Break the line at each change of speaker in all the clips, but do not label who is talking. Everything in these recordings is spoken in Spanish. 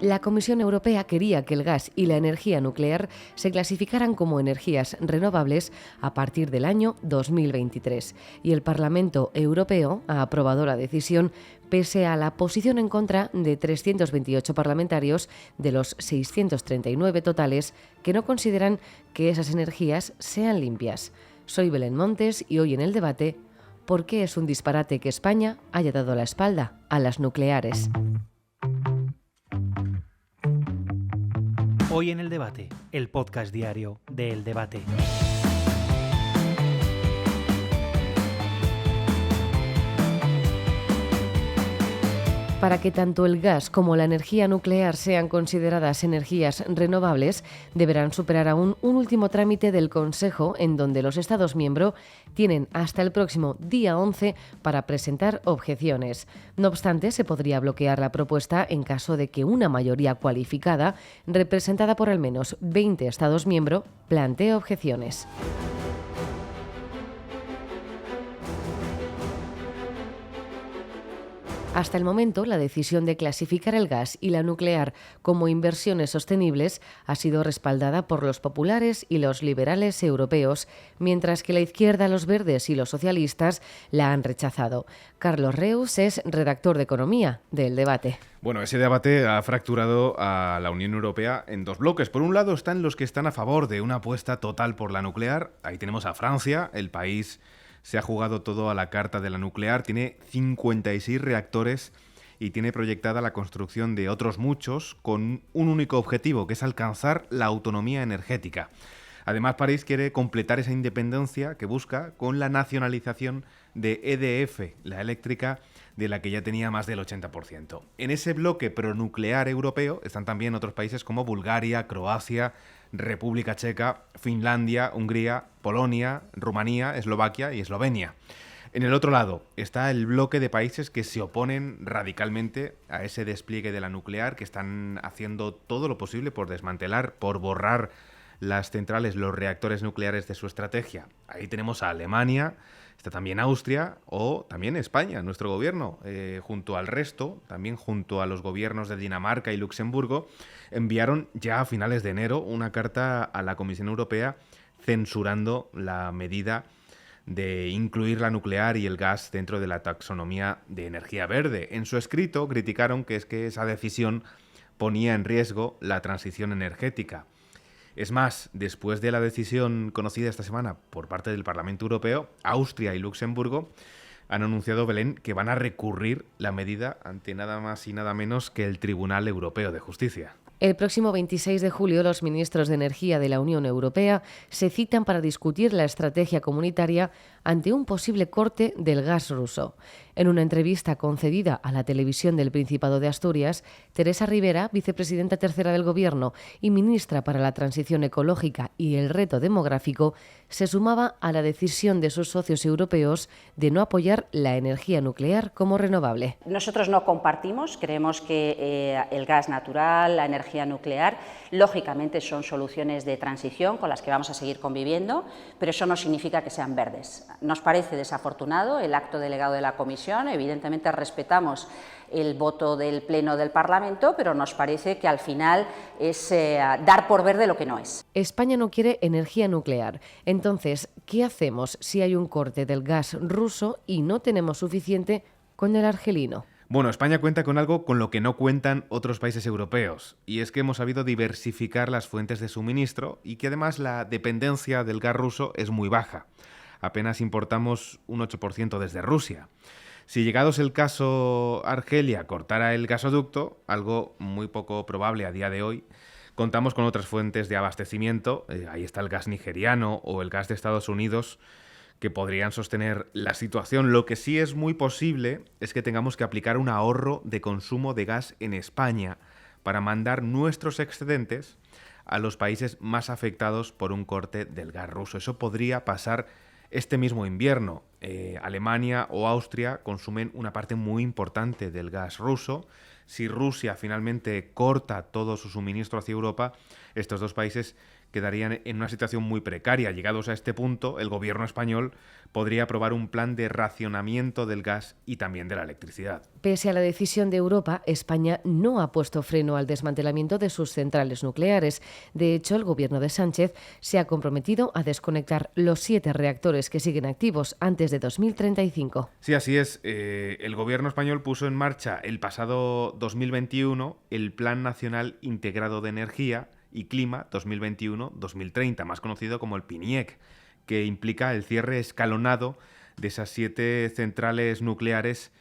La Comisión Europea quería que el gas y la energía nuclear se clasificaran como energías renovables a partir del año 2023 y el Parlamento Europeo ha aprobado la decisión pese a la posición en contra de 328 parlamentarios de los 639 totales que no consideran que esas energías sean limpias. Soy Belén Montes y hoy en el debate, ¿por qué es un disparate que España haya dado la espalda a las nucleares?
Hoy en el debate, el podcast diario de El Debate.
Para que tanto el gas como la energía nuclear sean consideradas energías renovables, deberán superar aún un último trámite del Consejo en donde los Estados miembros tienen hasta el próximo día 11 para presentar objeciones. No obstante, se podría bloquear la propuesta en caso de que una mayoría cualificada, representada por al menos 20 Estados miembros, plantee objeciones. Hasta el momento, la decisión de clasificar el gas y la nuclear como inversiones sostenibles ha sido respaldada por los populares y los liberales europeos, mientras que la izquierda, los verdes y los socialistas la han rechazado. Carlos Reus es redactor de Economía de El Debate.
Bueno, ese debate ha fracturado a la Unión Europea en dos bloques. Por un lado están los que están a favor de una apuesta total por la nuclear. Ahí tenemos a Francia, el país se ha jugado todo a la carta de la nuclear, tiene 56 reactores y tiene proyectada la construcción de otros muchos con un único objetivo, que es alcanzar la autonomía energética. Además, París quiere completar esa independencia que busca con la nacionalización de EDF, la eléctrica, de la que ya tenía más del 80%. En ese bloque pronuclear europeo están también otros países como Bulgaria, Croacia, República Checa, Finlandia, Hungría, Polonia, Rumanía, Eslovaquia y Eslovenia. En el otro lado está el bloque de países que se oponen radicalmente a ese despliegue de la nuclear, que están haciendo todo lo posible por desmantelar, por borrar las centrales, los reactores nucleares de su estrategia. Ahí tenemos a Alemania, está también Austria o también España, nuestro gobierno, junto al resto, también junto a los gobiernos de Dinamarca y Luxemburgo, enviaron ya a finales de enero una carta a la Comisión Europea censurando la medida de incluir la nuclear y el gas dentro de la taxonomía de energía verde. En su escrito criticaron que esa decisión ponía en riesgo la transición energética. Es más, después de la decisión conocida esta semana por parte del Parlamento Europeo, Austria y Luxemburgo han anunciado, Belén, que van a recurrir la medida ante nada más y nada menos que el Tribunal Europeo de Justicia.
El próximo 26 de julio, los ministros de Energía de la Unión Europea se citan para discutir la estrategia comunitaria ante un posible corte del gas ruso. En una entrevista concedida a la televisión del Principado de Asturias, Teresa Rivera, vicepresidenta tercera del Gobierno y ministra para la Transición Ecológica y el Reto Demográfico, se sumaba a la decisión de sus socios europeos de no apoyar la energía nuclear como renovable.
Nosotros no compartimos, creemos que el gas natural, la energía nuclear, lógicamente son soluciones de transición con las que vamos a seguir conviviendo, pero eso no significa que sean verdes. Nos parece desafortunado el acto delegado de la Comisión, evidentemente respetamos el voto del Pleno del Parlamento, pero nos parece que al final es dar por verde lo que no es.
España no quiere energía nuclear. Entonces, ¿qué hacemos si hay un corte del gas ruso y no tenemos suficiente con el argelino?
Bueno, España cuenta con algo con lo que no cuentan otros países europeos, y es que hemos sabido diversificar las fuentes de suministro y que además la dependencia del gas ruso es muy baja. Apenas importamos un 8% desde Rusia. Si llegados el caso Argelia cortara el gasoducto, algo muy poco probable a día de hoy, contamos con otras fuentes de abastecimiento, ahí está el gas nigeriano o el gas de Estados Unidos, que podrían sostener la situación. Lo que sí es muy posible es que tengamos que aplicar un ahorro de consumo de gas en España para mandar nuestros excedentes a los países más afectados por un corte del gas ruso. Eso podría pasar este mismo invierno. Alemania o Austria consumen una parte muy importante del gas ruso. Si Rusia finalmente corta todo su suministro hacia Europa, estos dos países quedarían en una situación muy precaria. Llegados a este punto, el gobierno español podría aprobar un plan de racionamiento del gas y también de la electricidad.
Pese a la decisión de Europa, España no ha puesto freno al desmantelamiento de sus centrales nucleares. De hecho, el gobierno de Sánchez se ha comprometido a desconectar los 7 reactores que siguen activos antes de 2035.
Sí, así es. El gobierno español puso en marcha el pasado 2021 el Plan Nacional Integrado de Energía y Clima 2021-2030, más conocido como el PNIEC, que implica el cierre escalonado de esas 7 centrales nucleares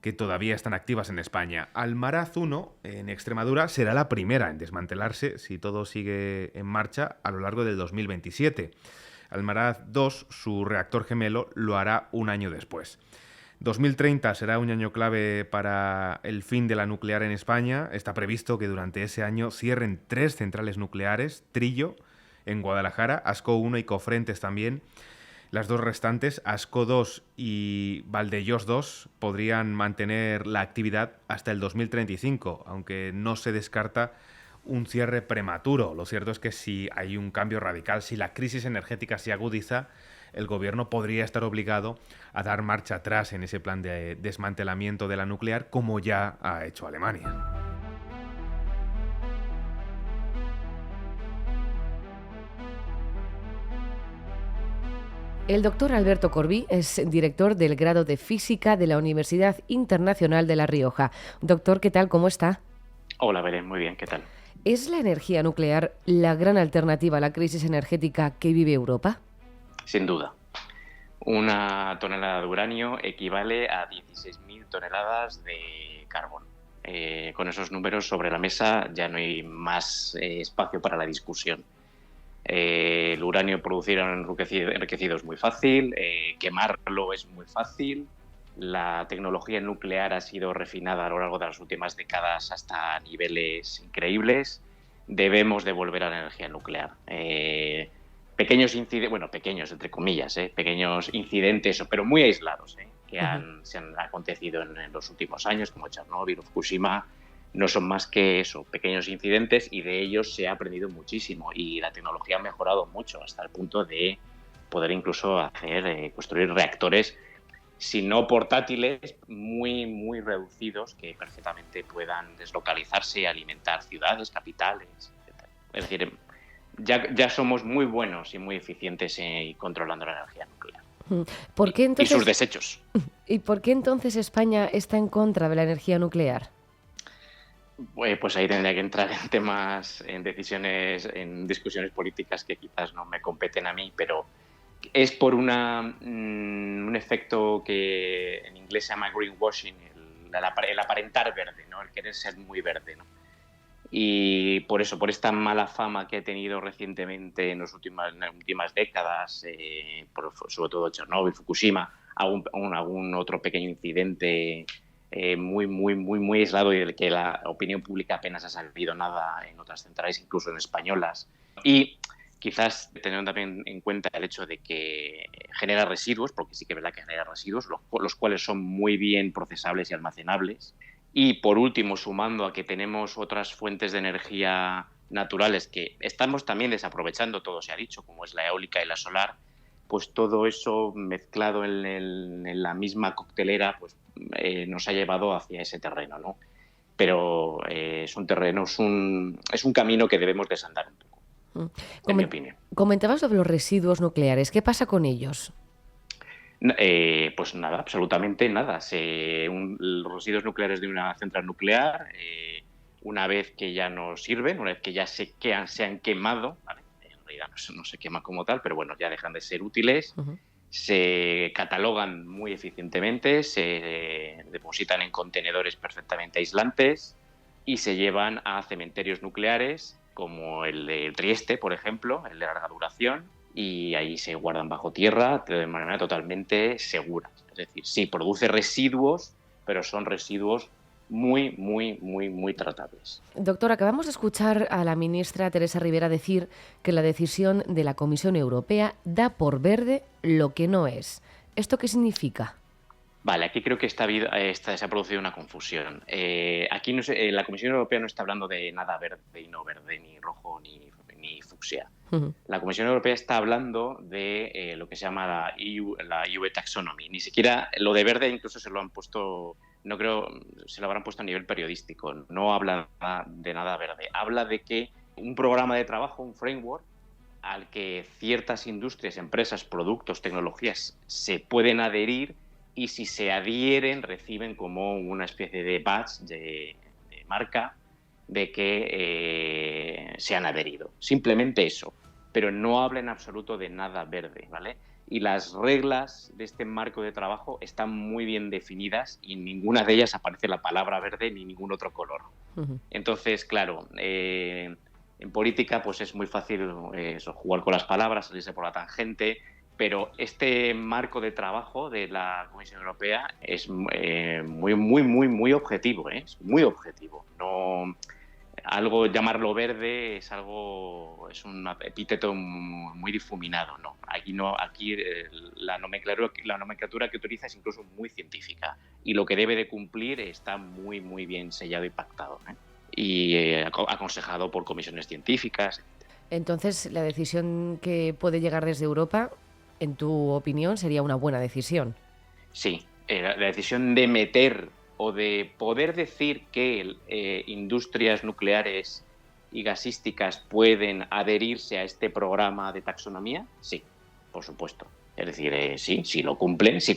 que todavía están activas en España. Almaraz 1, en Extremadura, será la primera en desmantelarse si todo sigue en marcha a lo largo del 2027. Almaraz 2, su reactor gemelo, lo hará un año después. 2030 será un año clave para el fin de la nuclear en España. Está previsto que durante ese año cierren 3 centrales nucleares, Trillo en Guadalajara, Ascó 1 y Cofrentes también. Las 2 restantes, Ascó 2 y Valdeellós 2, podrían mantener la actividad hasta el 2035, aunque no se descarta un cierre prematuro. Lo cierto es que si hay un cambio radical, si la crisis energética se agudiza, el gobierno podría estar obligado a dar marcha atrás en ese plan de desmantelamiento de la nuclear, como ya ha hecho Alemania.
El doctor Alberto Corbí es director del grado de Física de la Universidad Internacional de La Rioja. Doctor, ¿qué tal? ¿Cómo está?
Hola, Belén. Muy bien. ¿Qué tal?
¿Es la energía nuclear la gran alternativa a la crisis energética que vive Europa?
Sin duda. Una tonelada de uranio equivale a 16.000 toneladas de carbón. Con esos números sobre la mesa ya no hay más espacio para la discusión. El uranio producir enriquecido es muy fácil, quemarlo es muy fácil. La tecnología nuclear ha sido refinada a lo largo de las últimas décadas hasta niveles increíbles. Debemos de volver a la energía nuclear. Pequeños incidentes, bueno, pequeños entre comillas, pequeños incidentes, pero muy aislados, que se han acontecido en los últimos años, como Chernóbil o Fukushima, no son más que eso, pequeños incidentes, y de ellos se ha aprendido muchísimo y la tecnología ha mejorado mucho hasta el punto de poder incluso construir reactores, si no portátiles, muy, muy reducidos, que perfectamente puedan deslocalizarse y alimentar ciudades, capitales, etc. Es decir, ya somos muy buenos y muy eficientes controlando la energía nuclear.
¿Por qué entonces,
y sus desechos.
¿Y por qué entonces España está en contra de la energía nuclear?
Pues ahí tendría que entrar en discusiones políticas que quizás no me competen a mí, pero es por un efecto que en inglés se llama greenwashing, el aparentar verde, ¿no? El querer ser muy verde, ¿no? Y por eso, por esta mala fama que ha tenido recientemente en las últimas décadas, sobre todo Chernóbil, Fukushima, algún otro pequeño incidente muy, muy, muy, muy aislado y del que la opinión pública apenas ha sabido nada en otras centrales, incluso en españolas. Y quizás teniendo también en cuenta el hecho de que genera residuos, porque sí que es verdad que genera residuos, los cuales son muy bien procesables y almacenables. Y por último, sumando a que tenemos otras fuentes de energía naturales que estamos también desaprovechando, todo se ha dicho, como es la eólica y la solar, pues todo eso mezclado en la misma coctelera pues nos ha llevado hacia ese terreno, ¿no? Pero es un camino que debemos desandar un poco, en mi opinión.
Comentabas sobre los residuos nucleares. ¿Qué pasa con ellos?
Pues nada, absolutamente nada. Los residuos nucleares de una central nuclear, una vez que ya no sirven, una vez que ya se han quemado, ¿vale? En realidad no se queman como tal, pero bueno, ya dejan de ser útiles, se catalogan muy eficientemente, se depositan en contenedores perfectamente aislantes y se llevan a cementerios nucleares como el de Trieste, por ejemplo, el de larga duración, y ahí se guardan bajo tierra de manera totalmente segura. Es decir, sí, produce residuos, pero son residuos muy, muy, muy, muy tratables.
Doctor, acabamos de escuchar a la ministra Teresa Rivera decir que la decisión de la Comisión Europea da por verde lo que no es. ¿Esto qué significa?
Vale, aquí creo que se ha producido una confusión. Aquí la Comisión Europea no está hablando de nada verde y no verde, ni rojo, ni ni fucsia. La Comisión Europea está hablando de lo que se llama la EU Taxonomy. Ni siquiera lo de verde incluso se lo han puesto, no creo, se lo habrán puesto a nivel periodístico. No habla de nada verde. Habla de que un programa de trabajo, un framework, al que ciertas industrias, empresas, productos, tecnologías se pueden adherir y si se adhieren reciben como una especie de badge, de marca, de que se han adherido. Simplemente eso, pero no habla en absoluto de nada verde, ¿vale? Y las reglas de este marco de trabajo están muy bien definidas y en ninguna de ellas aparece la palabra verde ni ningún otro color. Entonces, claro, en política pues es muy fácil jugar con las palabras, salirse por la tangente, pero este marco de trabajo de la Comisión Europea es muy objetivo, ¿eh? Es muy objetivo. No, algo llamarlo verde es un epíteto muy difuminado, ¿no? Aquí la nomenclatura que utiliza es incluso muy científica y lo que debe de cumplir está muy bien sellado y pactado, ¿eh? Y aconsejado por comisiones científicas.
Entonces, la decisión que puede llegar desde Europa, en tu opinión, sería una buena decisión.
Sí, la decisión de meter o de poder decir que industrias nucleares y gasísticas pueden adherirse a este programa de taxonomía, sí, por supuesto. Es decir, sí, si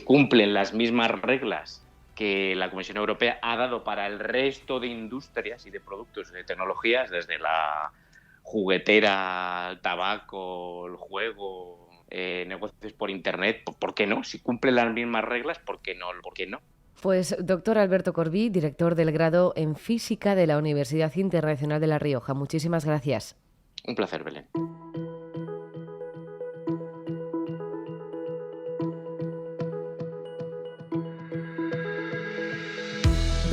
cumplen las mismas reglas que la Comisión Europea ha dado para el resto de industrias y de productos y de tecnologías, desde la juguetera, el tabaco, el juego, negocios por Internet, ¿por qué no? Si cumplen las mismas reglas, ¿por qué no?
Pues doctor Alberto Corbí, director del grado en Física de la Universidad Internacional de La Rioja. Muchísimas gracias.
Un placer, Belén.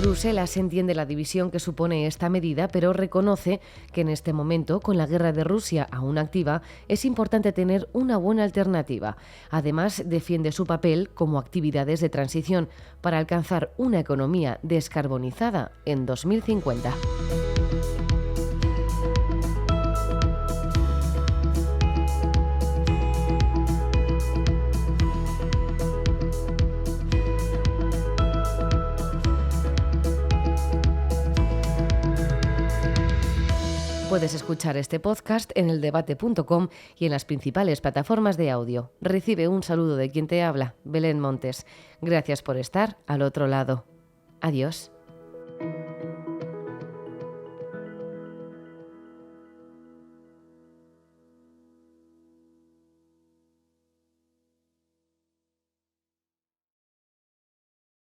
Bruselas entiende la división que supone esta medida, pero reconoce que en este momento, con la guerra de Rusia aún activa, es importante tener una buena alternativa. Además, defiende su papel como actividades de transición para alcanzar una economía descarbonizada en 2050. Puedes escuchar este podcast en eldebate.com y en las principales plataformas de audio. Recibe un saludo de quien te habla, Belén Montes. Gracias por estar al otro lado. Adiós.